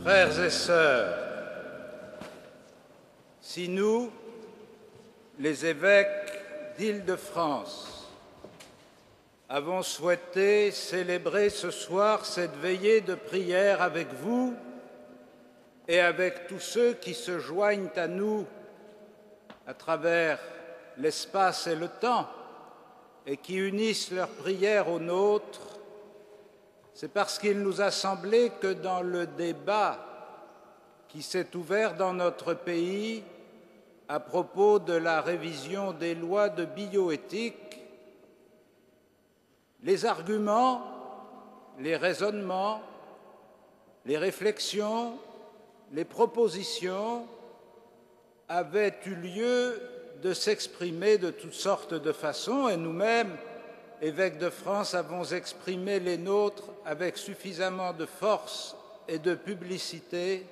Frères et sœurs, si nous, les évêques d'Île-de-France, avons souhaité célébrer ce soir cette veillée de prière avec vous et avec tous ceux qui se joignent à nous à travers l'espace et le temps et qui unissent leurs prières aux nôtres, c'est parce qu'il nous a semblé que dans le débat qui s'est ouvert dans notre pays à propos de la révision des lois de bioéthique, les arguments, les raisonnements, les réflexions, les propositions avaient eu lieu de s'exprimer de toutes sortes de façons et nous-mêmes, évêques de France, avons exprimé les nôtres avec suffisamment de force et de publicité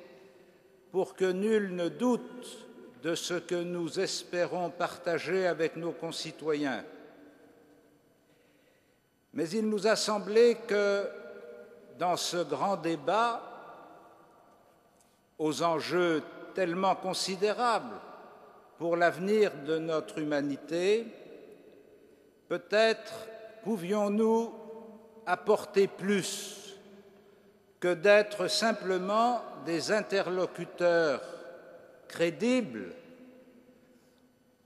pour que nul ne doute de ce que nous espérons partager avec nos concitoyens. Mais il nous a semblé que dans ce grand débat, aux enjeux tellement considérables pour l'avenir de notre humanité, peut-être pouvions-nous apporter plus que d'être simplement des interlocuteurs crédibles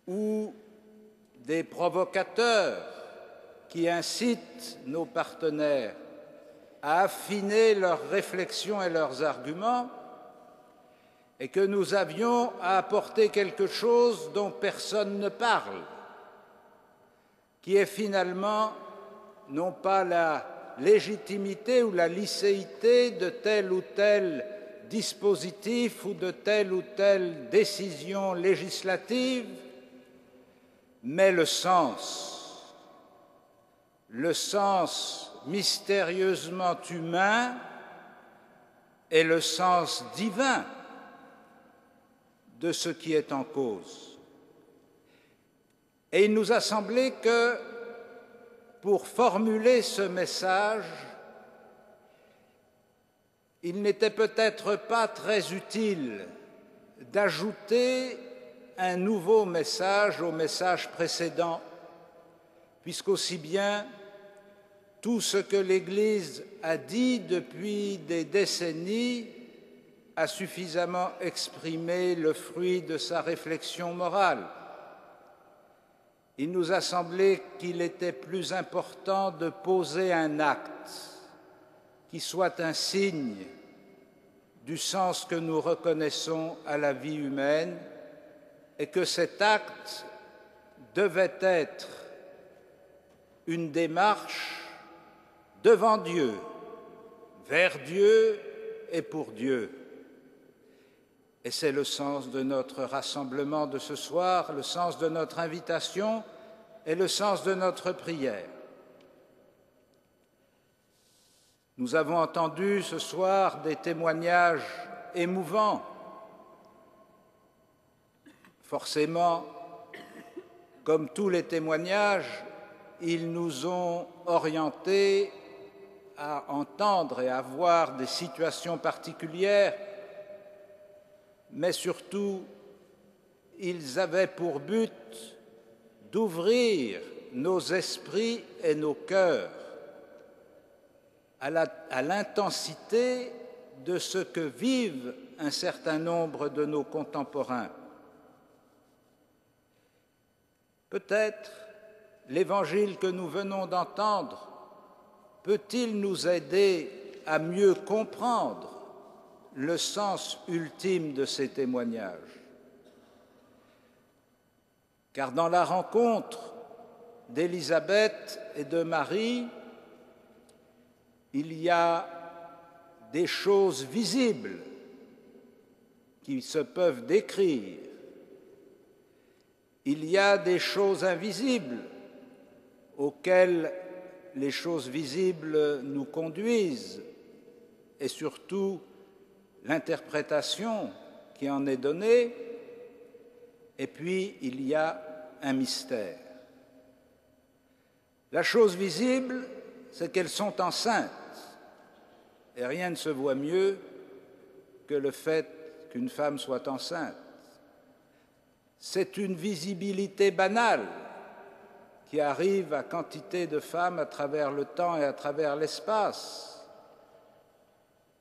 ou des provocateurs qui incitent nos partenaires à affiner leurs réflexions et leurs arguments, et que nous avions à apporter quelque chose dont personne ne parle, qui est finalement non pas la légitimité ou la licéité de tel ou tel dispositif ou de telle ou telle décision législative, mais le sens mystérieusement humain et le sens divin de ce qui est en cause. Et il nous a semblé que, pour formuler ce message, il n'était peut-être pas très utile d'ajouter un nouveau message au message précédent, puisqu'aussi bien tout ce que l'Église a dit depuis des décennies a suffisamment exprimé le fruit de sa réflexion morale. Il nous a semblé qu'il était plus important de poser un acte qui soit un signe du sens que nous reconnaissons à la vie humaine et que cet acte devait être une démarche devant Dieu, vers Dieu et pour Dieu. Et c'est le sens de notre rassemblement de ce soir, le sens de notre invitation et le sens de notre prière. Nous avons entendu ce soir des témoignages émouvants. Forcément, comme tous les témoignages, ils nous ont orientés à entendre et à voir des situations particulières, mais surtout, ils avaient pour but d'ouvrir nos esprits et nos cœurs à l'intensité de ce que vivent un certain nombre de nos contemporains. Peut-être l'Évangile que nous venons d'entendre peut-il nous aider à mieux comprendre le sens ultime de ces témoignages. Car dans la rencontre d'Élisabeth et de Marie, il y a des choses visibles qui se peuvent décrire. Il y a des choses invisibles auxquelles les choses visibles nous conduisent et surtout l'interprétation qui en est donnée, et puis il y a un mystère. La chose visible, c'est qu'elles sont enceintes, et rien ne se voit mieux que le fait qu'une femme soit enceinte. C'est une visibilité banale qui arrive à quantité de femmes à travers le temps et à travers l'espace.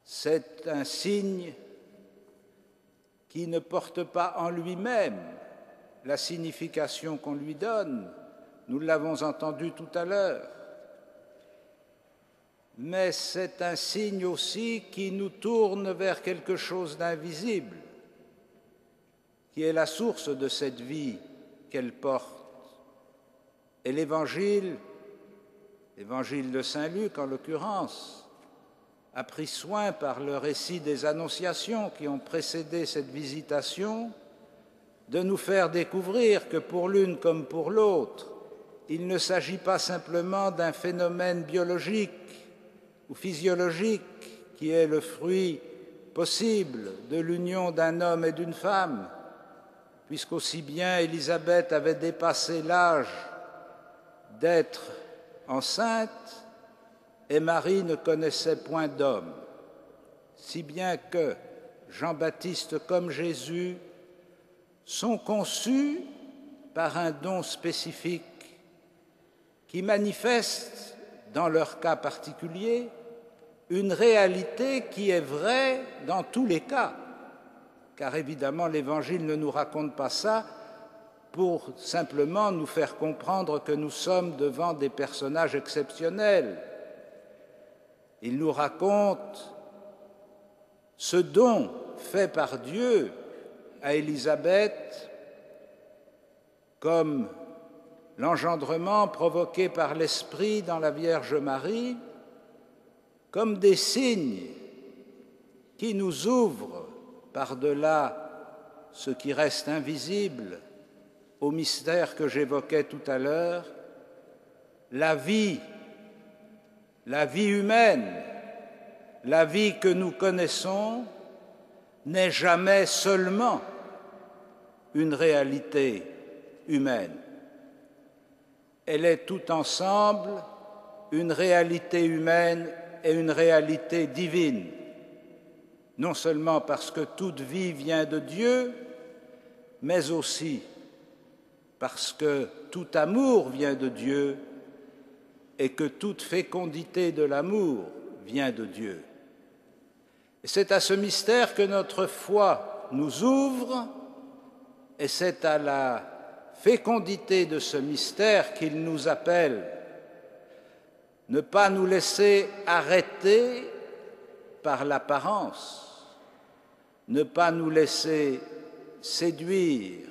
C'est un signe qui ne porte pas en lui-même la signification qu'on lui donne. Nous l'avons entendu tout à l'heure. Mais c'est un signe aussi qui nous tourne vers quelque chose d'invisible, qui est la source de cette vie qu'elle porte. Et l'évangile de Saint Luc en l'occurrence, a pris soin par le récit des annonciations qui ont précédé cette visitation, de nous faire découvrir que pour l'une comme pour l'autre, il ne s'agit pas simplement d'un phénomène biologique ou physiologique qui est le fruit possible de l'union d'un homme et d'une femme, puisqu'aussi bien Élisabeth avait dépassé l'âge d'être enceinte et Marie ne connaissait point d'homme, si bien que Jean-Baptiste comme Jésus sont conçus par un don spécifique qui manifeste, dans leur cas particulier, une réalité qui est vraie dans tous les cas, car évidemment l'Évangile ne nous raconte pas ça pour simplement nous faire comprendre que nous sommes devant des personnages exceptionnels. Il nous raconte ce don fait par Dieu à Élisabeth comme l'engendrement provoqué par l'Esprit dans la Vierge Marie, comme des signes qui nous ouvrent par-delà ce qui reste invisible au mystère que j'évoquais tout à l'heure, la vie humaine, la vie que nous connaissons n'est jamais seulement une réalité humaine. Elle est tout ensemble une réalité humaine et une réalité divine, non seulement parce que toute vie vient de Dieu, mais aussi parce que tout amour vient de Dieu et que toute fécondité de l'amour vient de Dieu. Et c'est à ce mystère que notre foi nous ouvre et c'est à la fécondité de ce mystère qu'il nous appelle. Ne pas nous laisser arrêter par l'apparence, ne pas nous laisser séduire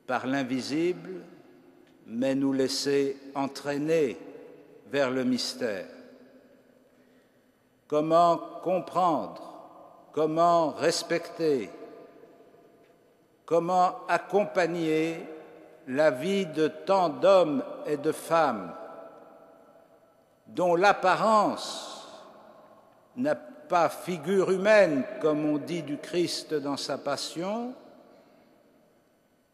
par l'invisible, mais nous laisser entraîner vers le mystère. Comment comprendre, comment respecter, comment accompagner la vie de tant d'hommes et de femmes dont l'apparence n'a pas figure humaine, comme on dit du Christ dans sa passion,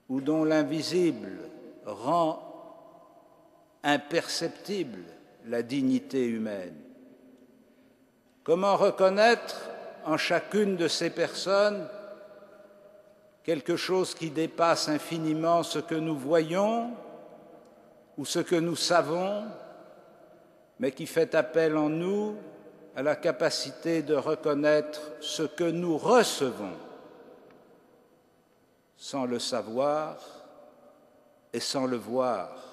ou dont l'invisible rend imperceptible la dignité humaine. Comment reconnaître en chacune de ces personnes quelque chose qui dépasse infiniment ce que nous voyons ou ce que nous savons, mais qui fait appel en nous à la capacité de reconnaître ce que nous recevons sans le savoir et sans le voir.